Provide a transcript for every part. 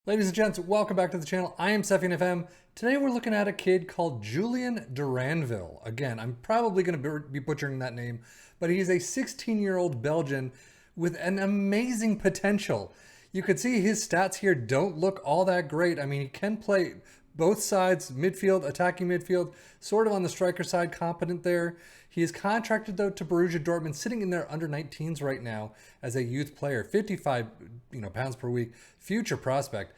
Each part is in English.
Ladies and gents, welcome back to the channel. I am Sefian FM. Today we're looking at a kid called Julien Duranville. Again, I'm probably going to be butchering that name, but he's a 16-year-old Belgian with an amazing potential. You can see his stats here don't look all that great. I mean, he can play both sides, midfield, attacking midfield, sort of on the striker side, competent there. He is contracted, though, to Borussia Dortmund, sitting in their under-19s right now as a youth player, 55 pounds per week, future prospect.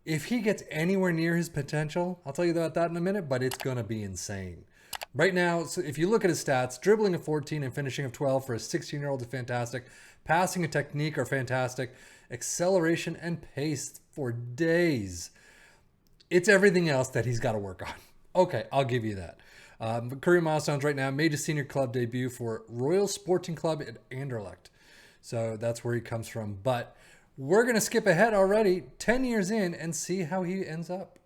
If he gets anywhere near his potential, I'll tell you about that in a minute, but it's going to be insane. Right now, so if you look at his stats, dribbling of 14 and finishing of 12 for a 16-year-old is fantastic. Passing and technique are fantastic. Acceleration and pace for days. It's everything else that he's got to work on. Okay, I'll give you that. Career milestones right now, made his senior club debut for Royal Sporting Club at Anderlecht. So that's where he comes from. But we're going to skip ahead already, 10 years in, and see how he ends up.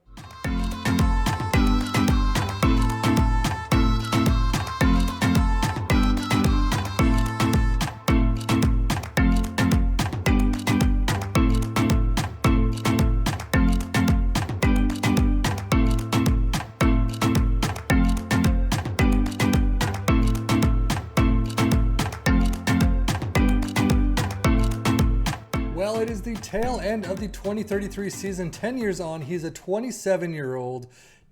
Well, it is the tail end of the 2033 season. 10 years on, he's a 27-year-old.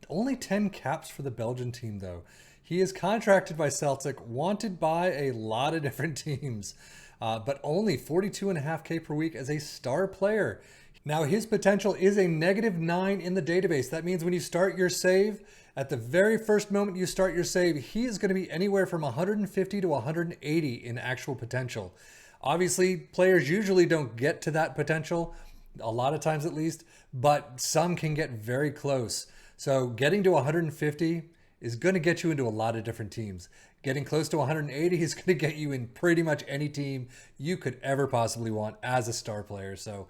Only 10 caps for the Belgian team, though. He is contracted by Celtic, wanted by a lot of different teams, but only 42.5K per week as a star player. Now, his potential is a -9 in the database. That means when you start your save, at the very first moment you start your save, he is going to be anywhere from 150 to 180 in actual potential. Obviously, players usually don't get to that potential, a lot of times at least, but some can get very close. So getting to 150 is going to get you into a lot of different teams. Getting close to 180 is going to get you in pretty much any team you could ever possibly want as a star player. So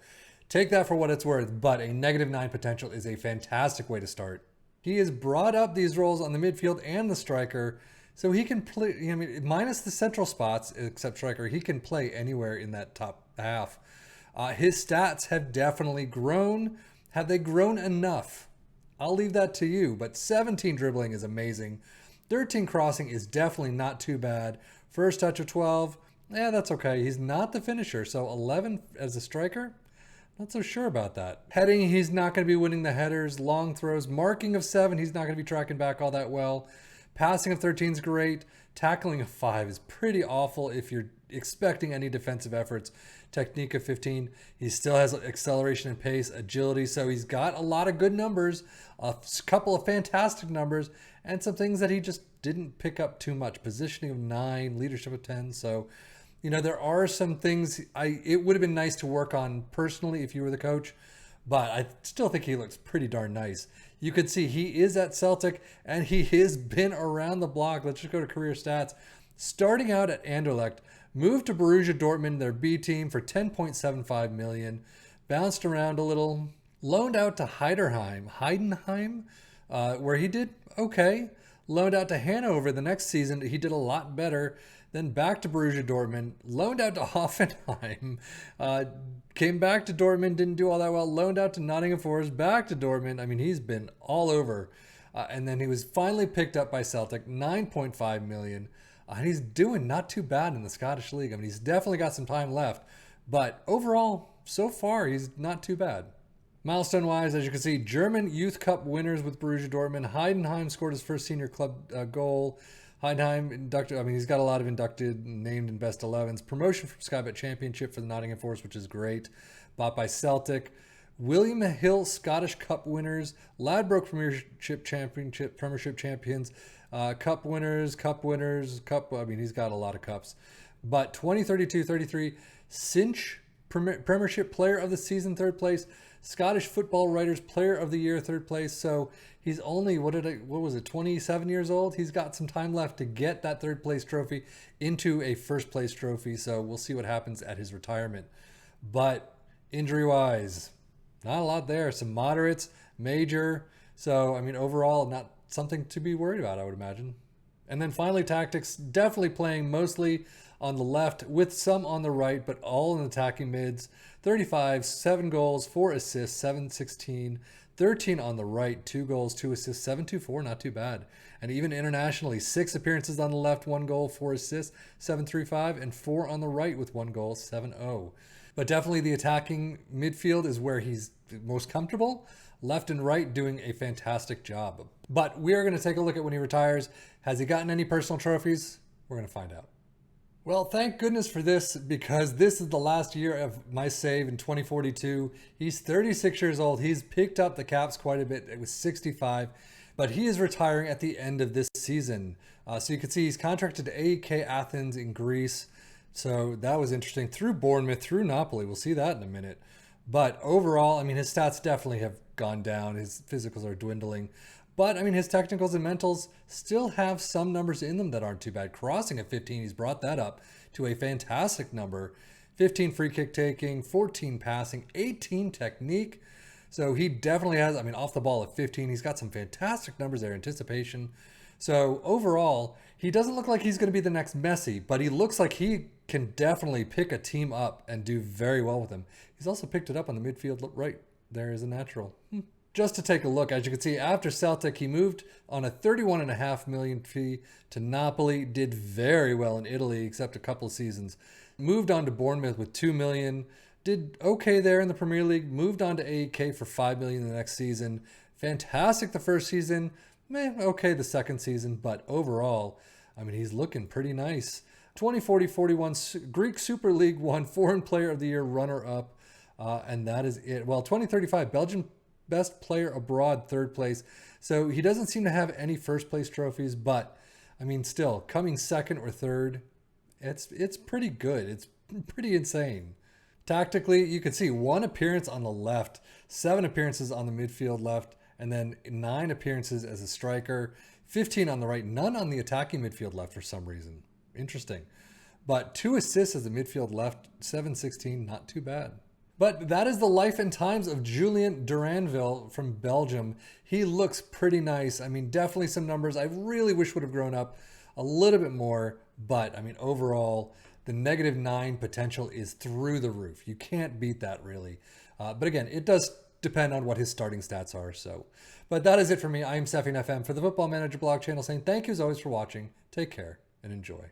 take that for what it's worth, but a -9 potential is a fantastic way to start. He has brought up these roles on the midfield and the striker, so he can play, I mean, minus the central spots, except striker, he can play anywhere in that top half. His stats have definitely grown. Have they grown enough? I'll leave that to you, but 17 dribbling is amazing. 13 crossing is definitely not too bad. First touch of 12, that's okay. He's not the finisher, so 11 as a striker? Not so sure about that. Heading, he's not going to be winning the headers. Long throws, marking of 7, he's not going to be tracking back all that well. Passing of 13 is great. Tackling of 5 is pretty awful if you're expecting any defensive efforts. Technique of 15. He still has acceleration and pace, agility. So he's got a lot of good numbers, a couple of fantastic numbers, and some things that he just didn't pick up too much. Positioning of 9, leadership of 10. So, there are some things it would have been nice to work on personally if you were the coach, but I still think he looks pretty darn nice. You can see he is at Celtic and he has been around the block. Let's just go to career stats. Starting out at Anderlecht, moved to Borussia Dortmund, their B team, for 10.75 million. Bounced around a little. Loaned out to Heidenheim, where he did okay. Loaned out to Hanover the next season. He did a lot better. Then back to Borussia Dortmund, loaned out to Hoffenheim, came back to Dortmund, didn't do all that well, loaned out to Nottingham Forest, back to Dortmund. I mean, he's been all over. And then he was finally picked up by Celtic, 9.5 million. And he's doing not too bad in the Scottish League. I mean, he's definitely got some time left. But overall, so far, he's not too bad. Milestone-wise, as you can see, German Youth Cup winners with Borussia Dortmund. Heidenheim scored his first senior club goal. Heidenheim inducted, he's got a lot of inducted, named in best 11s. Promotion from Sky Bet Championship for the Nottingham Forest, which is great. Bought by Celtic. William Hill Scottish Cup winners. Ladbroke Premiership champions. Cup winners. He's got a lot of cups. But 2032-33, Cinch Premiership Player of the Season, 3rd place. Scottish Football Writers Player of the Year, 3rd place. So he's only, 27 years old? He's got some time left to get that 3rd place trophy into a 1st place trophy. So we'll see what happens at his retirement. But injury-wise, not a lot there. Some moderates, major. So, overall, not something to be worried about, I would imagine. And then finally, tactics, definitely playing mostly on the left with some on the right, but all in attacking mids. 35, 7 goals, 4 assists, 716, 13 on the right, 2 goals, 2 assists, 724, not too bad. And even internationally, 6 appearances on the left, 1 goal, 4 assists, 735, and 4 on the right with 1 goal, 7-0. But definitely the attacking midfield is where he's most comfortable. Left and right doing a fantastic job. But we are going to take a look at when he retires. Has he gotten any personal trophies? We're going to find out. Well, thank goodness for this, because this is the last year of my save in 2042. He's 36 years old. He's picked up the caps quite a bit. It was 65, but he is retiring at the end of this season. So you can see he's contracted to AEK Athens in Greece. So that was interesting. Through Bournemouth, through Napoli. We'll see that in a minute. But overall, I mean, his stats definitely have gone down. His physicals are dwindling. But, I mean, his technicals and mentals still have some numbers in them that aren't too bad. Crossing at 15, he's brought that up to a fantastic number. 15 free kick taking, 14 passing, 18 technique. So he definitely has, I mean, off the ball at 15, he's got some fantastic numbers there, anticipation. So overall, he doesn't look like he's going to be the next Messi, but he looks like he can definitely pick a team up and do very well with them. He's also picked it up on the midfield right there as a natural. Just to take a look, as you can see, after Celtic, he moved on a 31.5 million fee to Napoli, did very well in Italy, except a couple of seasons. Moved on to Bournemouth with 2 million, did okay there in the Premier League, moved on to AEK for 5 million the next season. Fantastic the first season, okay the second season, but overall, I mean, he's looking pretty nice. 2040-41 Greek Super League 1 Foreign Player of the Year runner-up, and that is it. Well, 2035 Belgian Best Player Abroad, 3rd place. So he doesn't seem to have any first place trophies, but I mean, still coming 2nd or 3rd, it's pretty good. It's pretty insane. Tactically, you can see 1 appearance on the left, 7 appearances on the midfield left, and then 9 appearances as a striker, 15 on the right, none on the attacking midfield left for some reason. Interesting. But 2 assists as a midfield left, 716, not too bad. But that is the life and times of Julien Duranville from Belgium. He looks pretty nice. I mean, definitely some numbers I really wish would have grown up a little bit more. But, I mean, overall, the -9 potential is through the roof. You can't beat that, really. But again, it does depend on what his starting stats are. But that is it for me. I am Stefan FM for the Football Manager blog channel saying thank you as always for watching. Take care and enjoy.